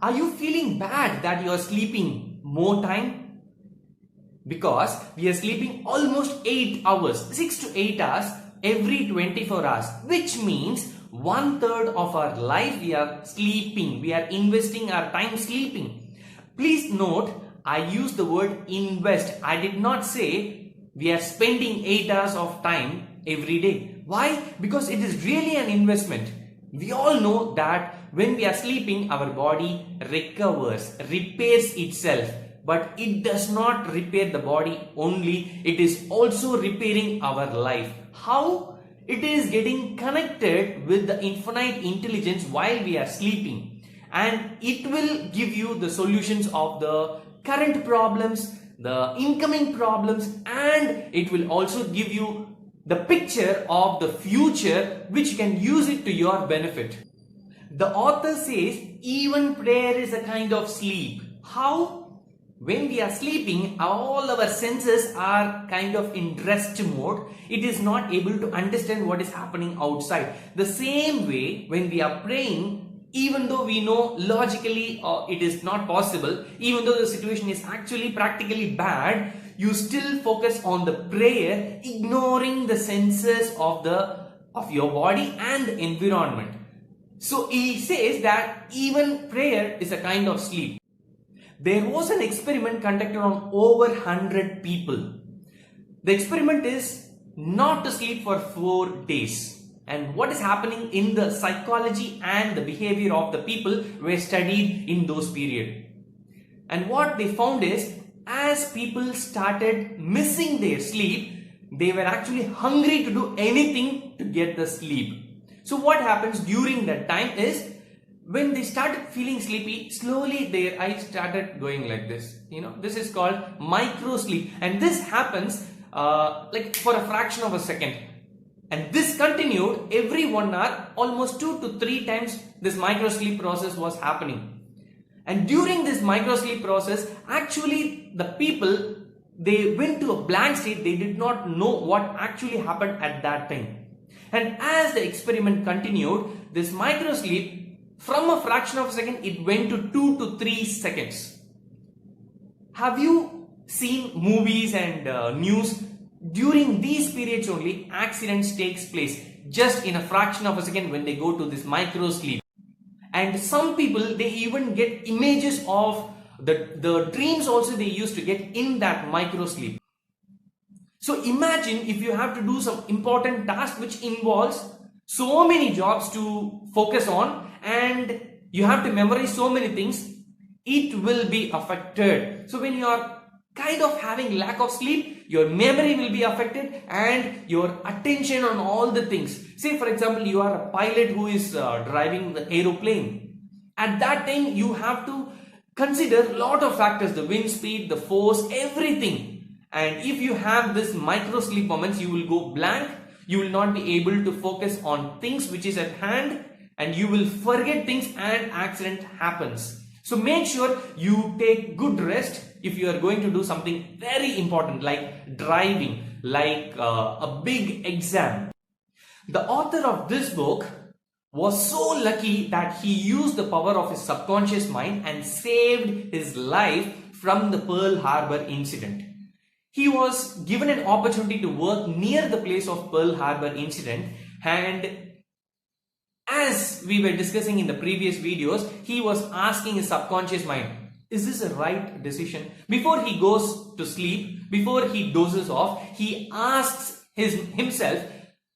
Are you feeling bad that you are sleeping more time? Because we are sleeping almost 8 hours, 6 to 8 hours every 24 hours, which means 1/3 of our life we are sleeping. We are investing our time sleeping. Please note, I use the word invest. I did not say we are spending 8 hours of time every day. Why? Because it is really an investment. We all know that when we are sleeping, our body recovers, repairs itself. But it does not repair the body only, it is also repairing our life. How? It is getting connected with the infinite intelligence while we are sleeping. And it will give you the solutions of the current problems, the incoming problems, and it will also give you the picture of the future which you can use it to your benefit. The author says even prayer is a kind of sleep. How? When we are sleeping, all our senses are kind of in rest mode. It is not able to understand what is happening outside. The same way, when we are praying, even though we know logically it is not possible, even though the situation is actually practically bad, you still focus on the prayer, ignoring the senses of your body and the environment. So he says that even prayer is a kind of sleep. There was an experiment conducted on over 100 people. The experiment is not to sleep for 4 days. And what is happening in the psychology and the behavior of the people were studied in those periods. And what they found is, as people started missing their sleep, they were actually hungry to do anything to get the sleep. So what happens during that time is, when they started feeling sleepy, slowly their eyes started going like this. This is called micro sleep, and this happens like for a fraction of a second. And this continued every 1 hour, almost 2 to 3 times this micro sleep process was happening. And during this micro sleep process, actually the people, they went to a blank state. They did not know what actually happened at that time. And as the experiment continued, this micro sleep, from a fraction of a second, it went to 2 to 3 seconds. Have you seen movies and news? During these periods only, accidents takes place just in a fraction of a second when they go to this micro sleep. And some people, they even get images of the dreams also they used to get in that micro sleep. So imagine if you have to do some important task which involves so many jobs to focus on, and you have to memorize so many things, it will be affected. So when you are kind of having lack of sleep, your memory will be affected and your attention on all the things. Say for example, you are a pilot who is driving the aeroplane. At that time, you have to consider a lot of factors, the wind speed, the force, everything. And if you have this micro sleep moments, you will go blank. You will not be able to focus on things which is at hand, and you will forget things and accident happens. So make sure you take good rest if you are going to do something very important like driving, like a big exam. The author of this book was so lucky that he used the power of his subconscious mind and saved his life from the Pearl Harbor incident. He was given an opportunity to work near the place of Pearl Harbor incident, and as we were discussing in the previous videos, he was asking his subconscious mind, is this a right decision? Before he goes to sleep, before he dozes off, he asks himself,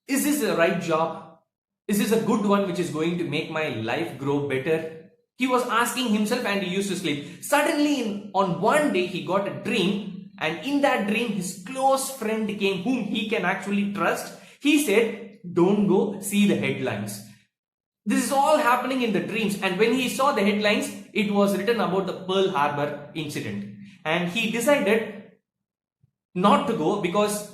is this the right job? Is this a good one which is going to make my life grow better? He was asking himself and he used to sleep. Suddenly on one day he got a dream, and in that dream his close friend came whom he can actually trust. He said, don't go, see the headlines. This is all happening in the dreams, and when he saw the headlines, it was written about the Pearl Harbor incident. And he decided not to go because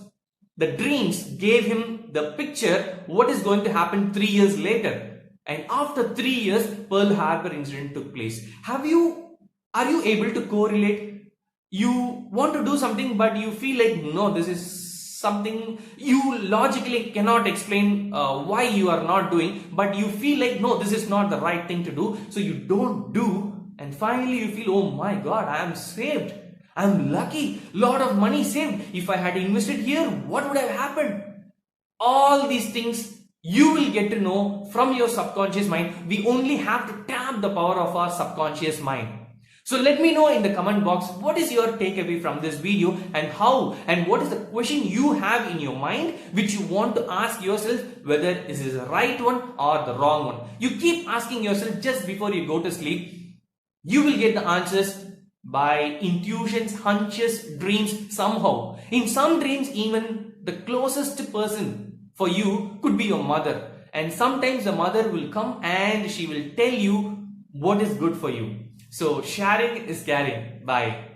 the dreams gave him the picture what is going to happen 3 years later. And after 3 years, Pearl Harbor incident took place. Are you able to correlate? You want to do something, but you feel like, no, this is something you logically cannot explain why you are not doing, but you feel like, no, this is not the right thing to do, so you don't do. And finally you feel, oh my God, I am saved. I am lucky. Lot of money saved. If I had invested here, what would have happened? All these things you will get to know from your subconscious mind. We only have to tap the power of our subconscious mind. So let me know in the comment box what is your takeaway from this video, and how and what is the question you have in your mind which you want to ask yourself, whether this is the right one or the wrong one. You keep asking yourself just before you go to sleep. You will get the answers by intuitions, hunches, dreams somehow. In some dreams, even the closest person for you could be your mother. And sometimes the mother will come and she will tell you what is good for you. So sharing is caring. Bye.